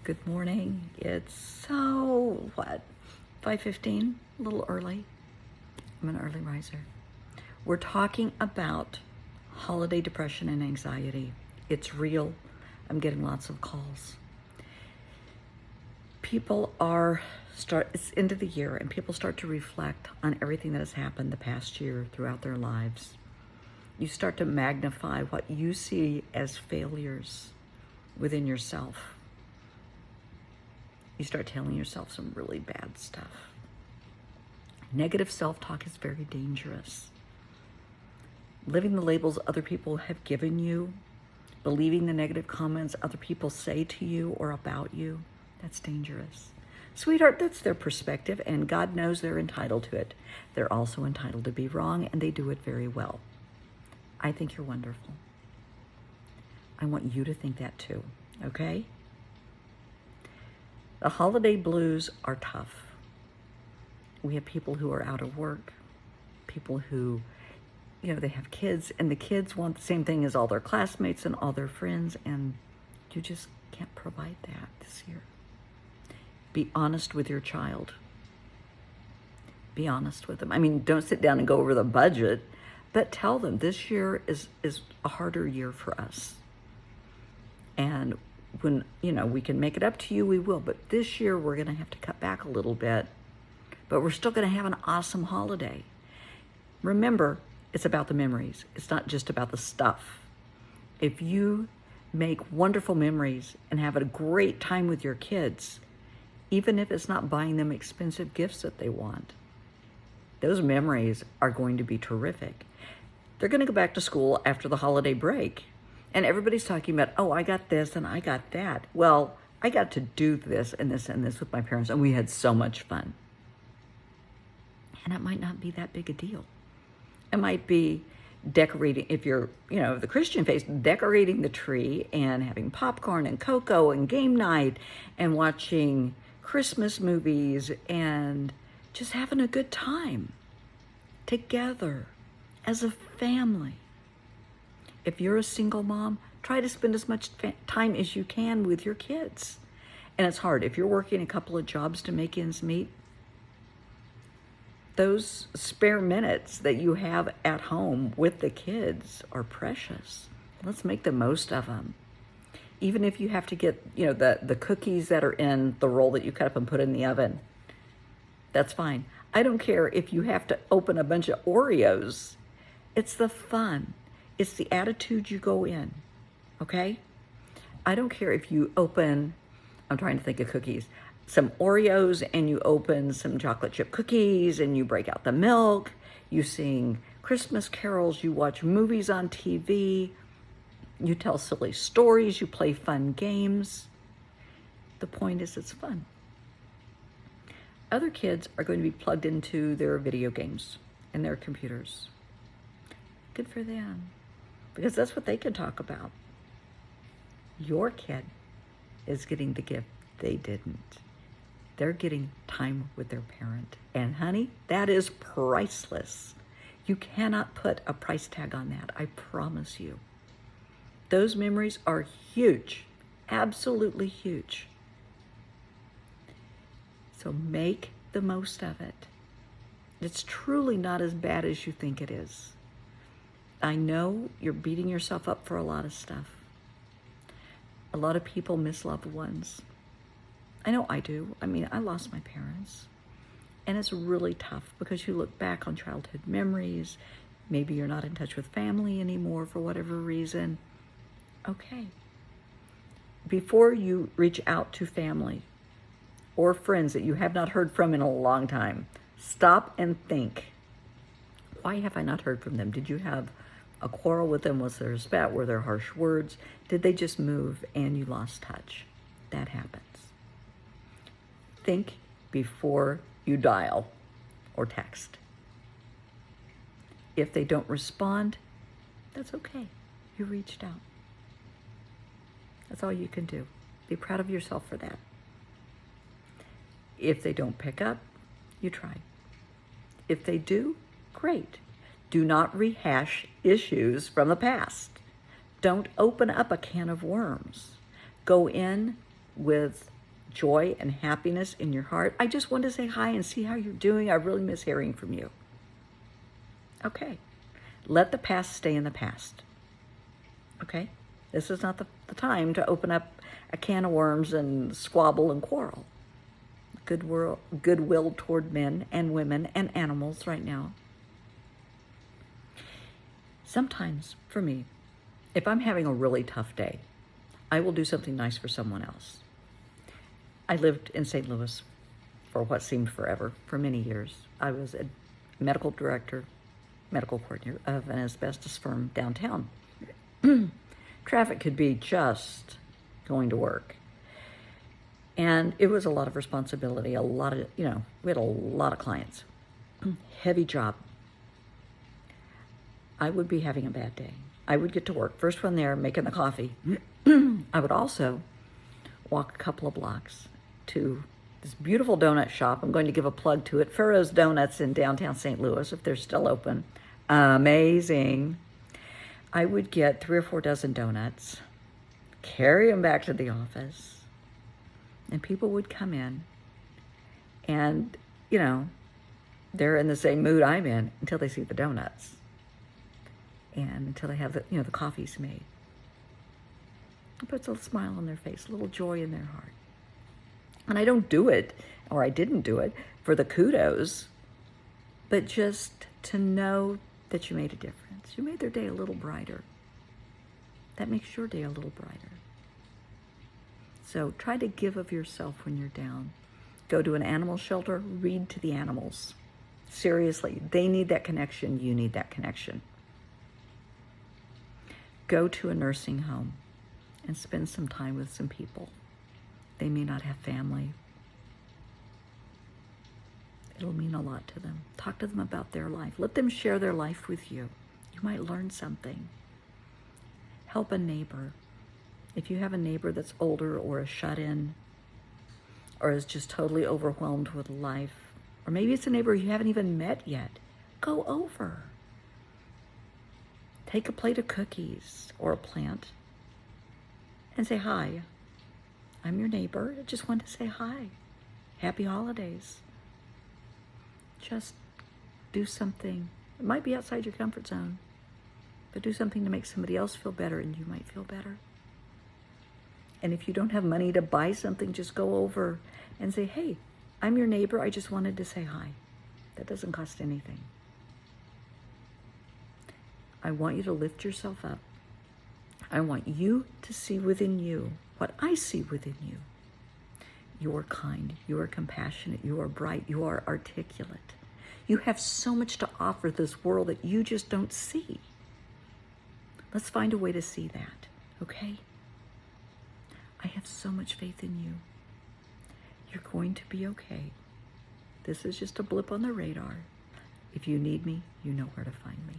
Good morning. It's 5:15, a little early. I'm an early riser. We're talking about holiday depression and anxiety. It's real. I'm getting lots of calls. It's end of the year, and people start to reflect on everything that has happened the past year throughout their lives. You start to magnify what you see as failures within yourself. You start telling yourself some really bad stuff. Negative self-talk is very dangerous. Living the labels other people have given you, believing the negative comments other people say to you or about you, that's dangerous. Sweetheart, that's their perspective, and God knows they're entitled to it. They're also entitled to be wrong, and they do it very well. I think you're wonderful. I want you to think that too, okay? The holiday blues are tough. We have people who are out of work, people who, they have kids, and the kids want the same thing as all their classmates and all their friends, and you just can't provide that this year. Be honest with your child. Be honest with them. I mean, don't sit down and go over the budget, but tell them this year is a harder year for us. And when, we can make it up to you, we will. But this year, we're going to have to cut back a little bit. But we're still going to have an awesome holiday. Remember, it's about the memories. It's not just about the stuff. If you make wonderful memories and have a great time with your kids, even if it's not buying them expensive gifts that they want, those memories are going to be terrific. They're going to go back to school after the holiday break. And everybody's talking about, I got this and I got that. Well, I got to do this and this and this with my parents, and we had so much fun. And it might not be that big a deal. It might be decorating, if you're, the Christian faith, decorating the tree and having popcorn and cocoa and game night and watching Christmas movies and just having a good time together as a family. If you're a single mom, try to spend as much time as you can with your kids. And it's hard. If you're working a couple of jobs to make ends meet, those spare minutes that you have at home with the kids are precious. Let's make the most of them. Even if you have to get, the cookies that are in the roll that you cut up and put in the oven, that's fine. I don't care if you have to open a bunch of Oreos. It's the fun. It's the attitude you go in, okay? I don't care if you open, I'm trying to think of cookies, some Oreos and you open some chocolate chip cookies and you break out the milk, you sing Christmas carols, you watch movies on TV, you tell silly stories, you play fun games. The point is it's fun. Other kids are going to be plugged into their video games and their computers. Good for them, because that's what they can talk about. Your kid is getting the gift they didn't. They're getting time with their parent. And honey, that is priceless. You cannot put a price tag on that, I promise you. Those memories are huge, absolutely huge. So make the most of it. It's truly not as bad as you think it is. I know you're beating yourself up for a lot of stuff. A lot of people miss loved ones. I know I do. I mean, I lost my parents. And it's really tough because you look back on childhood memories. Maybe you're not in touch with family anymore for whatever reason. Okay. Before you reach out to family or friends that you have not heard from in a long time, stop and think. Why have I not heard from them? Did you have a quarrel with them? Was there a spat? Were there harsh words? Did they just move and you lost touch? That happens. Think before you dial or text. If they don't respond, that's okay. You reached out. That's all you can do. Be proud of yourself for that. If they don't pick up, you try. If they do, great. Do not rehash issues from the past. Don't open up a can of worms. Go in with joy and happiness in your heart. I just want to say hi and see how you're doing. I really miss hearing from you. Okay. Let the past stay in the past. Okay? This is not the time to open up a can of worms and squabble and quarrel. Goodwill toward men and women and animals right now. Sometimes, for me, if I'm having a really tough day, I will do something nice for someone else. I lived in St. Louis for what seemed forever, for many years. I was a medical director, medical coordinator of an asbestos firm downtown. Traffic could be just going to work. And it was a lot of responsibility, we had a lot of clients. Heavy job. I would be having a bad day. I would get to work, first one there, making the coffee. I would also walk a couple of blocks to this beautiful donut shop. I'm going to give a plug to it. Farrow's Donuts in downtown St. Louis, if they're still open. Amazing. I would get 3 or 4 dozen donuts, carry them back to the office, and people would come in and, they're in the same mood I'm in until they see the donuts and until they have the coffees made. It puts a smile on their face, a little joy in their heart. And I don't do it, or I didn't do it, for the kudos, but just to know that you made a difference. You made their day a little brighter. That makes your day a little brighter. So try to give of yourself when you're down. Go to an animal shelter, read to the animals. Seriously, they need that connection. You need that connection. Go to a nursing home and spend some time with some people. They may not have family. It'll mean a lot to them. Talk to them about their life. Let them share their life with you. You might learn something. Help a neighbor. If you have a neighbor that's older or a shut-in or is just totally overwhelmed with life, or maybe it's a neighbor you haven't even met yet, go over. Take a plate of cookies or a plant and say, hi, I'm your neighbor. I just want to say hi. Happy holidays. Just do something. It might be outside your comfort zone, but do something to make somebody else feel better and you might feel better. And if you don't have money to buy something, just go over and say, hey, I'm your neighbor. I just wanted to say hi. That doesn't cost anything. I want you to lift yourself up. I want you to see within you what I see within you. You are kind, you are compassionate, you are bright, you are articulate. You have so much to offer this world that you just don't see. Let's find a way to see that, okay? I have so much faith in you. You're going to be okay. This is just a blip on the radar. If you need me, you know where to find me.